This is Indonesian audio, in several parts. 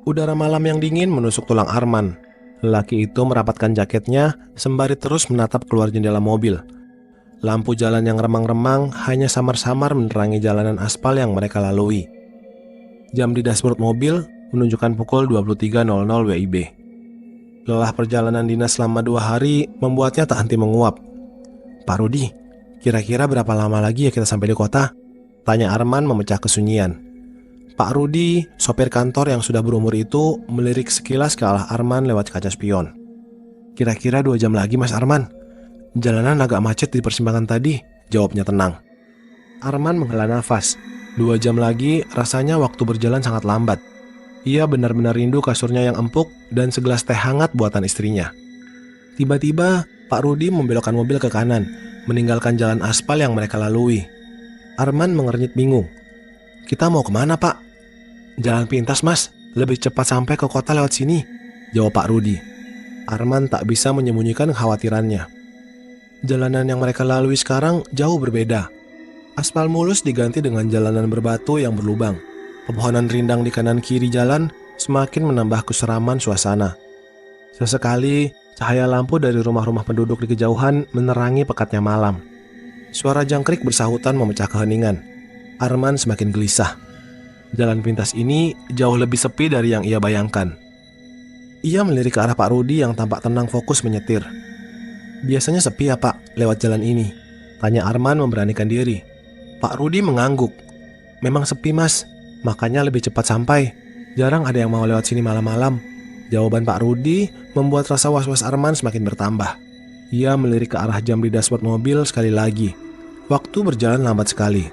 Udara malam yang dingin menusuk tulang Arman. Lelaki itu merapatkan jaketnya sembari terus menatap keluar jendela mobil. Lampu jalan yang remang-remang hanya samar-samar menerangi jalanan aspal yang mereka lalui. Jam di dashboard mobil menunjukkan pukul 23.00 WIB. Lelah perjalanan dinas selama 2 hari membuatnya tak henti menguap. "Pak Rudi, kira-kira berapa lama lagi ya kita sampai di kota?" tanya Arman memecah kesunyian. Pak Rudi, sopir kantor yang sudah berumur itu, melirik sekilas ke arah Arman lewat kaca spion. "Kira-kira 2 jam lagi, Mas Arman. Jalanan agak macet di persimpangan tadi," jawabnya tenang. Arman menghela nafas. 2 jam lagi rasanya waktu berjalan sangat lambat. Ia benar-benar rindu kasurnya yang empuk dan segelas teh hangat buatan istrinya. Tiba-tiba, Pak Rudi membelokkan mobil ke kanan, meninggalkan jalan aspal yang mereka lalui. Arman mengernyit bingung. "Kita mau kemana, Pak?" "Jalan pintas, Mas. Lebih cepat sampai ke kota lewat sini," jawab Pak Rudi. Arman tak bisa menyembunyikan kekhawatirannya. Jalanan yang mereka lalui sekarang jauh berbeda. Aspal mulus diganti dengan jalanan berbatu yang berlubang. Pepohonan rindang di kanan kiri jalan semakin menambah keseraman suasana. Sesekali, cahaya lampu dari rumah-rumah penduduk di kejauhan menerangi pekatnya malam. Suara jangkrik bersahutan memecah keheningan. Arman semakin gelisah. Jalan pintas ini jauh lebih sepi dari yang ia bayangkan. Ia melirik ke arah Pak Rudi yang tampak tenang fokus menyetir. "Biasanya sepi ya, Pak, lewat jalan ini?" tanya Arman memberanikan diri. Pak Rudi mengangguk. "Memang sepi, Mas. Makanya lebih cepat sampai. Jarang ada yang mau lewat sini malam-malam." Jawaban Pak Rudi membuat rasa was-was Arman semakin bertambah. Ia melirik ke arah jam di dashboard mobil sekali lagi. Waktu berjalan lambat sekali.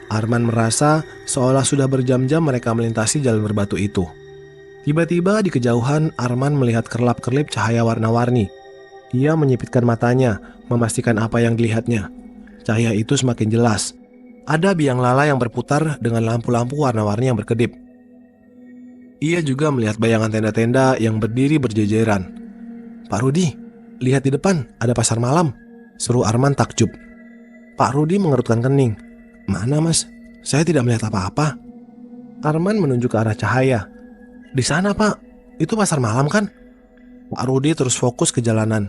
Arman merasa seolah sudah berjam-jam mereka melintasi jalan berbatu itu. Tiba-tiba di kejauhan Arman melihat kerlap-kerlip cahaya warna-warni. Ia menyipitkan matanya, memastikan apa yang dilihatnya. Cahaya itu semakin jelas. Ada biang lala yang berputar dengan lampu-lampu warna-warni yang berkedip. Ia juga melihat bayangan tenda-tenda yang berdiri berjejeran. "Pak Rudi, lihat di depan, ada pasar malam," seru Arman takjub. Pak Rudi mengerutkan kening. "Mana, Mas? Saya tidak melihat apa-apa." Arman menunjuk ke arah cahaya. "Di sana, Pak. Itu pasar malam kan?" Pak Rudi terus fokus ke jalanan.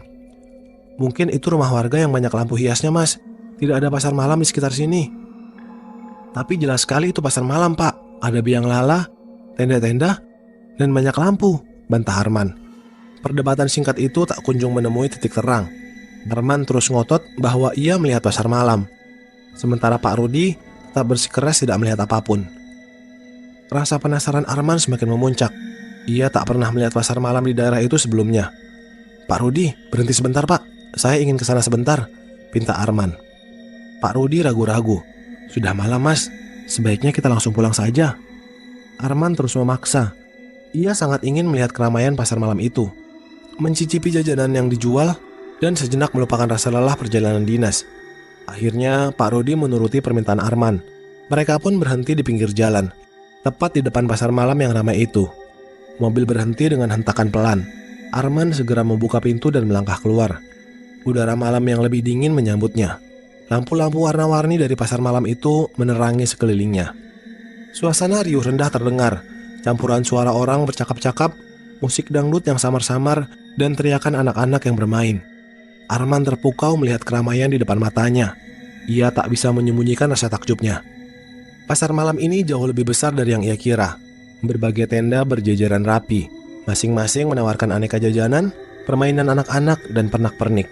"Mungkin itu rumah warga yang banyak lampu hiasnya, Mas. Tidak ada pasar malam di sekitar sini." "Tapi jelas sekali itu pasar malam, Pak. Ada biang lala, tenda-tenda, dan banyak lampu," bantah Arman. Perdebatan singkat itu tak kunjung menemui titik terang. Arman terus ngotot bahwa ia melihat pasar malam. Sementara Pak Rudi tetap bersikeras tidak melihat apapun. Rasa penasaran Arman semakin memuncak. Ia tak pernah melihat pasar malam di daerah itu sebelumnya. "Pak Rudi, berhenti sebentar, Pak. Saya ingin ke sana sebentar," pinta Arman. Pak Rudi ragu-ragu. "Sudah malam, Mas. Sebaiknya kita langsung pulang saja." Arman terus memaksa. Ia sangat ingin melihat keramaian pasar malam itu, mencicipi jajanan yang dijual, dan sejenak melupakan rasa lelah perjalanan dinas. Akhirnya Pak Rudi menuruti permintaan Arman. Mereka pun berhenti di pinggir jalan, tepat di depan pasar malam yang ramai itu. Mobil berhenti dengan hentakan pelan. Arman segera membuka pintu dan melangkah keluar. Udara malam yang lebih dingin menyambutnya. Lampu-lampu warna-warni dari pasar malam itu menerangi sekelilingnya. Suasana riuh rendah terdengar, campuran suara orang bercakap-cakap, musik dangdut yang samar-samar, dan teriakan anak-anak yang bermain. Arman terpukau melihat keramaian di depan matanya. Ia tak bisa menyembunyikan rasa takjubnya. Pasar malam ini jauh lebih besar dari yang ia kira. Berbagai tenda berjejeran rapi, masing-masing menawarkan aneka jajanan, permainan anak-anak, dan pernak-pernik.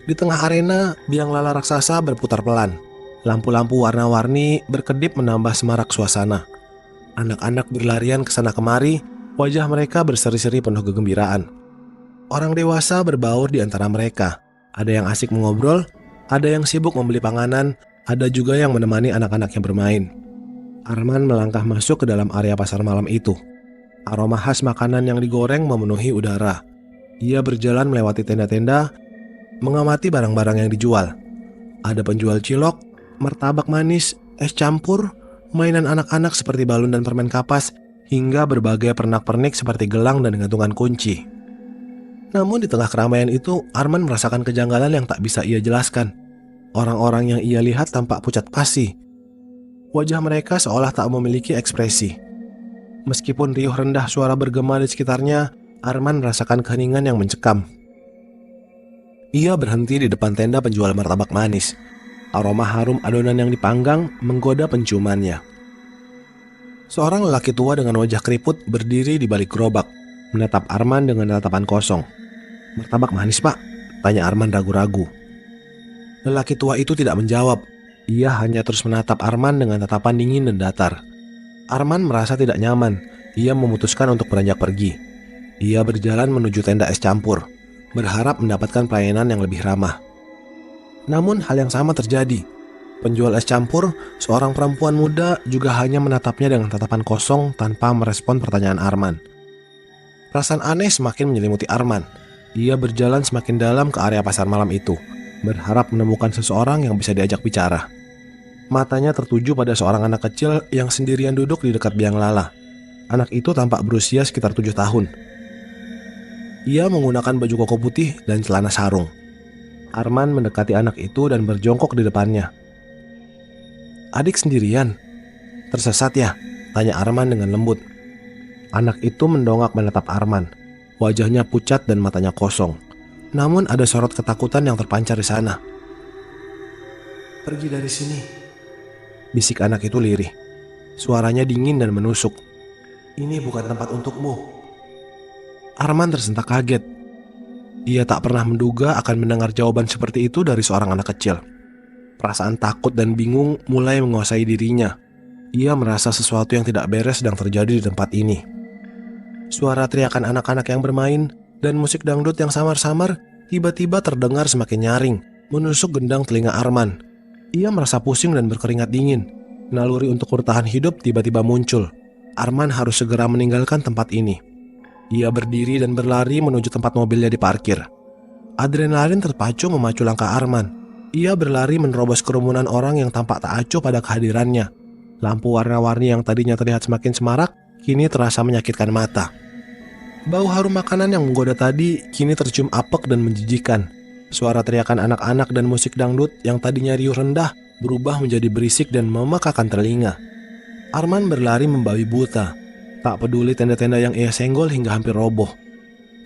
Di tengah arena, biang lala raksasa berputar pelan. Lampu-lampu warna-warni berkedip menambah semarak suasana. Anak-anak berlarian ke sana kemari, wajah mereka berseri-seri penuh kegembiraan. Orang dewasa berbaur di antara mereka. Ada yang asik mengobrol, ada yang sibuk membeli panganan, ada juga yang menemani anak-anak yang bermain. Arman melangkah masuk ke dalam area pasar malam itu. Aroma khas makanan yang digoreng memenuhi udara. Ia berjalan melewati tenda-tenda, mengamati barang-barang yang dijual. Ada penjual cilok, martabak manis, es campur, mainan anak-anak seperti balon dan permen kapas, hingga berbagai pernak-pernik seperti gelang dan gantungan kunci. Namun di tengah keramaian itu, Arman merasakan kejanggalan yang tak bisa ia jelaskan. Orang-orang yang ia lihat tampak pucat pasi. Wajah mereka seolah tak memiliki ekspresi. Meskipun riuh rendah suara bergema di sekitarnya, Arman merasakan keheningan yang mencekam. Ia berhenti di depan tenda penjual martabak manis. Aroma harum adonan yang dipanggang menggoda penciumannya. Seorang lelaki tua dengan wajah keriput berdiri di balik gerobak, menatap Arman dengan tatapan kosong. "Martabak manis, Pak?" tanya Arman ragu-ragu. Lelaki tua itu tidak menjawab. Ia hanya terus menatap Arman dengan tatapan dingin dan datar. Arman merasa tidak nyaman. Ia memutuskan untuk beranjak pergi. Ia berjalan menuju tenda es campur, berharap mendapatkan pelayanan yang lebih ramah. Namun hal yang sama terjadi. Penjual es campur, seorang perempuan muda, juga hanya menatapnya dengan tatapan kosong tanpa merespon pertanyaan Arman. Perasaan aneh semakin menyelimuti Arman. Ia berjalan semakin dalam ke area pasar malam itu, berharap menemukan seseorang yang bisa diajak bicara. Matanya tertuju pada seorang anak kecil yang sendirian duduk di dekat biang lala. Anak itu tampak berusia sekitar 7 tahun. Ia menggunakan baju koko putih dan celana sarung. Arman mendekati anak itu dan berjongkok di depannya. "Adik sendirian? Tersesat ya?" tanya Arman dengan lembut. Anak itu mendongak menatap Arman. Wajahnya pucat dan matanya kosong. Namun ada sorot ketakutan yang terpancar di sana. "Pergi dari sini," bisik anak itu lirih. Suaranya dingin dan menusuk. "Ini bukan tempat untukmu." Arman tersentak kaget. Ia tak pernah menduga akan mendengar jawaban seperti itu dari seorang anak kecil. Perasaan takut dan bingung mulai menguasai dirinya. Ia merasa sesuatu yang tidak beres sedang terjadi di tempat ini. Suara teriakan anak-anak yang bermain dan musik dangdut yang samar-samar tiba-tiba terdengar semakin nyaring, menusuk gendang telinga Arman. Ia merasa pusing dan berkeringat dingin. Naluri untuk bertahan hidup tiba-tiba muncul. Arman harus segera meninggalkan tempat ini. Ia berdiri dan berlari menuju tempat mobilnya diparkir. Adrenalin terpacu memacu langkah Arman. Ia berlari menerobos kerumunan orang yang tampak tak acuh pada kehadirannya. Lampu warna-warni yang tadinya terlihat semakin semarak, kini terasa menyakitkan mata. Bau harum makanan yang menggoda tadi kini tercium apek dan menjijikan. Suara teriakan anak-anak dan musik dangdut yang tadinya riuh rendah berubah menjadi berisik dan memekakan telinga. Arman berlari membabi buta, tak peduli tenda-tenda yang ia senggol hingga hampir roboh.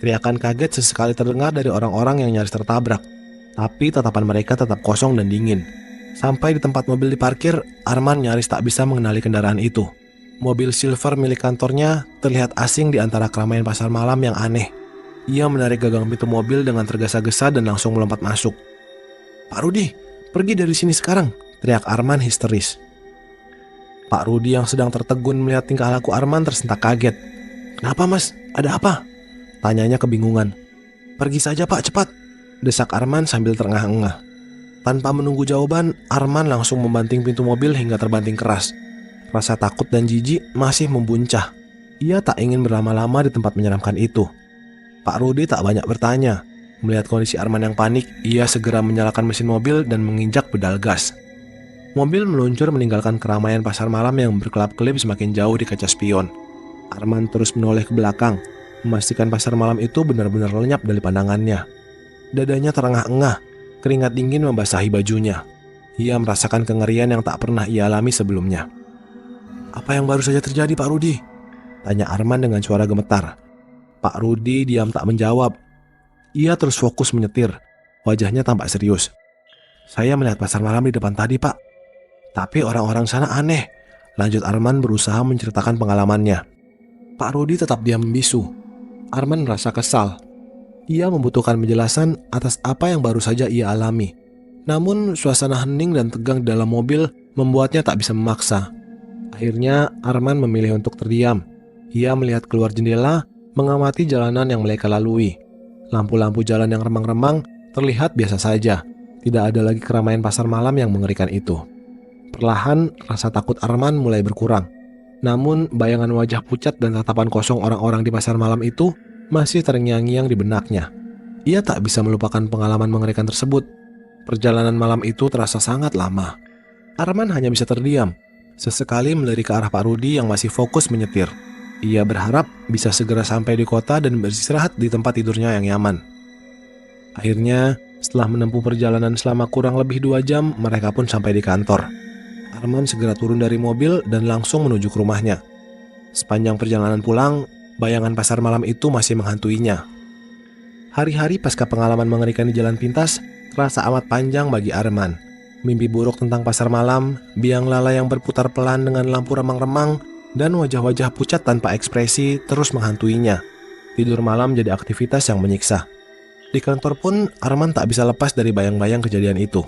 Teriakan kaget sesekali terdengar dari orang-orang yang nyaris tertabrak, tapi tatapan mereka tetap kosong dan dingin. Sampai di tempat mobil diparkir, Arman nyaris tak bisa mengenali kendaraan itu. Mobil silver milik kantornya terlihat asing di antara keramaian pasar malam yang aneh. Ia menarik gagang pintu mobil dengan tergesa-gesa dan langsung melompat masuk. "Pak Rudi, pergi dari sini sekarang!" teriak Arman histeris. Pak Rudi yang sedang tertegun melihat tingkah laku Arman tersentak kaget. "Kenapa, Mas? Ada apa?" tanyanya kebingungan. "Pergi saja, Pak, cepat!" desak Arman sambil terengah-engah. Tanpa menunggu jawaban, Arman langsung membanting pintu mobil hingga terbanting keras. Rasa takut dan jijik masih membuncah. Ia tak ingin berlama-lama di tempat menyeramkan itu. Pak Rudi tak banyak bertanya. Melihat kondisi Arman yang panik, ia segera menyalakan mesin mobil dan menginjak pedal gas. Mobil meluncur meninggalkan keramaian pasar malam yang berkelap-kelip semakin jauh di kaca spion. Arman terus menoleh ke belakang, memastikan pasar malam itu benar-benar lenyap dari pandangannya. Dadanya terengah-engah, keringat dingin membasahi bajunya. Ia merasakan kengerian yang tak pernah ia alami sebelumnya. "Apa yang baru saja terjadi, Pak Rudi?" tanya Arman dengan suara gemetar. Pak Rudi diam tak menjawab. Ia terus fokus menyetir. Wajahnya tampak serius. "Saya melihat pasar malam di depan tadi, Pak. Tapi orang-orang sana aneh," lanjut Arman berusaha menceritakan pengalamannya. Pak Rudi tetap diam membisu. Arman merasa kesal. Ia membutuhkan penjelasan atas apa yang baru saja ia alami. Namun suasana hening dan tegang di dalam mobil membuatnya tak bisa memaksa. Akhirnya Arman memilih untuk terdiam. Ia melihat keluar jendela, mengamati jalanan yang mereka lalui. Lampu-lampu jalan yang remang-remang terlihat biasa saja. Tidak ada lagi keramaian pasar malam yang mengerikan itu. Perlahan rasa takut Arman mulai berkurang. Namun bayangan wajah pucat dan tatapan kosong orang-orang di pasar malam itu masih terngiang-ngiang di benaknya. Ia tak bisa melupakan pengalaman mengerikan tersebut. Perjalanan malam itu terasa sangat lama. Arman hanya bisa terdiam. Sesekali melirik ke arah Pak Rudi yang masih fokus menyetir. Ia berharap bisa segera sampai di kota dan beristirahat di tempat tidurnya yang nyaman. Akhirnya, setelah menempuh perjalanan selama kurang lebih 2 jam, mereka pun sampai di kantor. Arman segera turun dari mobil dan langsung menuju ke rumahnya. Sepanjang perjalanan pulang, bayangan pasar malam itu masih menghantuinya. Hari-hari pasca pengalaman mengerikan di jalan pintas terasa amat panjang bagi Arman. Mimpi buruk tentang pasar malam, biang lala yang berputar pelan dengan lampu remang-remang, dan wajah-wajah pucat tanpa ekspresi terus menghantuinya. Tidur malam jadi aktivitas yang menyiksa. Di kantor pun, Arman tak bisa lepas dari bayang-bayang kejadian itu.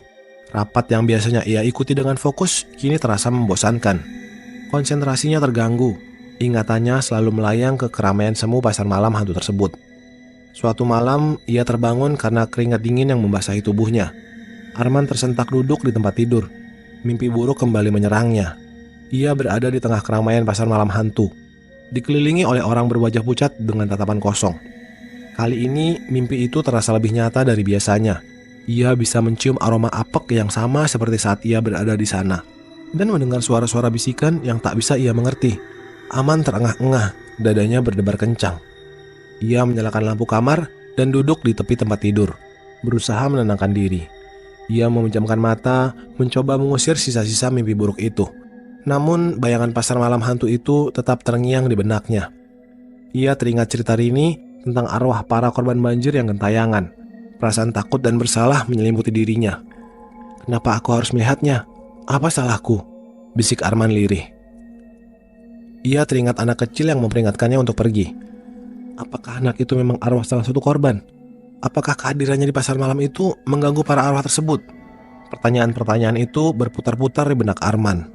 Rapat yang biasanya ia ikuti dengan fokus, kini terasa membosankan. Konsentrasinya terganggu. Ingatannya selalu melayang ke keramaian semu pasar malam hantu tersebut. Suatu malam, ia terbangun karena keringat dingin yang membasahi tubuhnya. Arman tersentak duduk di tempat tidur. Mimpi buruk kembali menyerangnya. Ia berada di tengah keramaian pasar malam hantu, dikelilingi oleh orang berwajah pucat dengan tatapan kosong. Kali ini, mimpi itu terasa lebih nyata dari biasanya. Ia bisa mencium aroma apek yang sama seperti saat ia berada di sana, dan mendengar suara-suara bisikan yang tak bisa ia mengerti. Arman terengah-engah, dadanya berdebar kencang. Ia menyalakan lampu kamar dan duduk di tepi tempat tidur, berusaha menenangkan diri. Ia memejamkan mata, mencoba mengusir sisa-sisa mimpi buruk itu. Namun, bayangan pasar malam hantu itu tetap terngiang di benaknya. Ia teringat cerita Rini tentang arwah para korban banjir yang gentayangan. Perasaan takut dan bersalah menyelimuti dirinya. Kenapa aku harus melihatnya? Apa salahku? Bisik Arman lirih. Ia teringat anak kecil yang memperingatkannya untuk pergi. Apakah anak itu memang arwah salah satu korban? Apakah kehadirannya di pasar malam itu mengganggu para arwah tersebut? Pertanyaan-pertanyaan itu berputar-putar di benak Arman.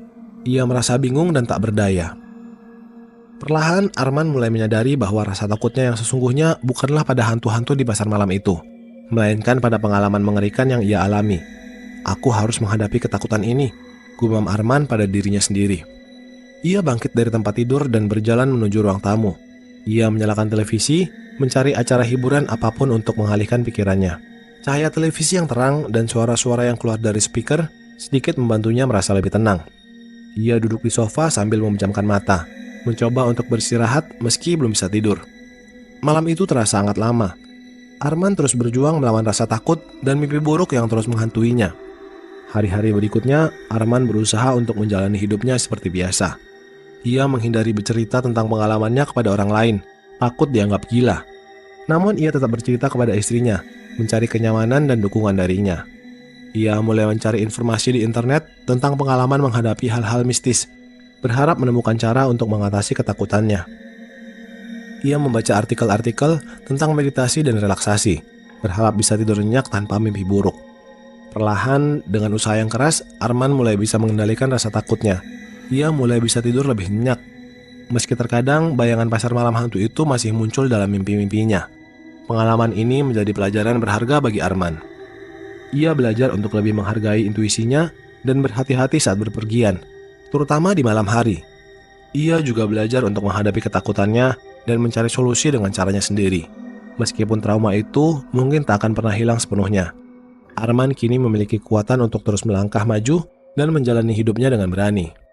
Ia merasa bingung dan tak berdaya. Perlahan Arman mulai menyadari bahwa rasa takutnya yang sesungguhnya bukanlah pada hantu-hantu di pasar malam itu, melainkan pada pengalaman mengerikan yang ia alami. Aku harus menghadapi ketakutan ini, gumam Arman pada dirinya sendiri. Ia bangkit dari tempat tidur dan berjalan menuju ruang tamu. Ia menyalakan televisi, mencari acara hiburan apapun untuk mengalihkan pikirannya. Cahaya televisi yang terang dan suara-suara yang keluar dari speaker sedikit membantunya merasa lebih tenang. Ia duduk di sofa sambil memejamkan mata, mencoba untuk beristirahat meski belum bisa tidur. Malam itu terasa sangat lama. Arman terus berjuang melawan rasa takut dan mimpi buruk yang terus menghantuinya. Hari-hari berikutnya, Arman berusaha untuk menjalani hidupnya seperti biasa. Ia menghindari bercerita tentang pengalamannya kepada orang lain, takut dianggap gila. Namun ia tetap bercerita kepada istrinya, mencari kenyamanan dan dukungan darinya. Ia mulai mencari informasi di internet tentang pengalaman menghadapi hal-hal mistis, berharap menemukan cara untuk mengatasi ketakutannya. Ia membaca artikel-artikel tentang meditasi dan relaksasi, berharap bisa tidur nyenyak tanpa mimpi buruk. Perlahan, dengan usaha yang keras, Arman mulai bisa mengendalikan rasa takutnya. Ia mulai bisa tidur lebih nyenyak. Meski terkadang bayangan pasar malam hantu itu masih muncul dalam mimpi-mimpinya. Pengalaman ini menjadi pelajaran berharga bagi Arman. Ia belajar untuk lebih menghargai intuisinya dan berhati-hati saat berpergian, terutama di malam hari. Ia juga belajar untuk menghadapi ketakutannya dan mencari solusi dengan caranya sendiri. Meskipun trauma itu mungkin tak akan pernah hilang sepenuhnya, Arman kini memiliki kekuatan untuk terus melangkah maju dan menjalani hidupnya dengan berani.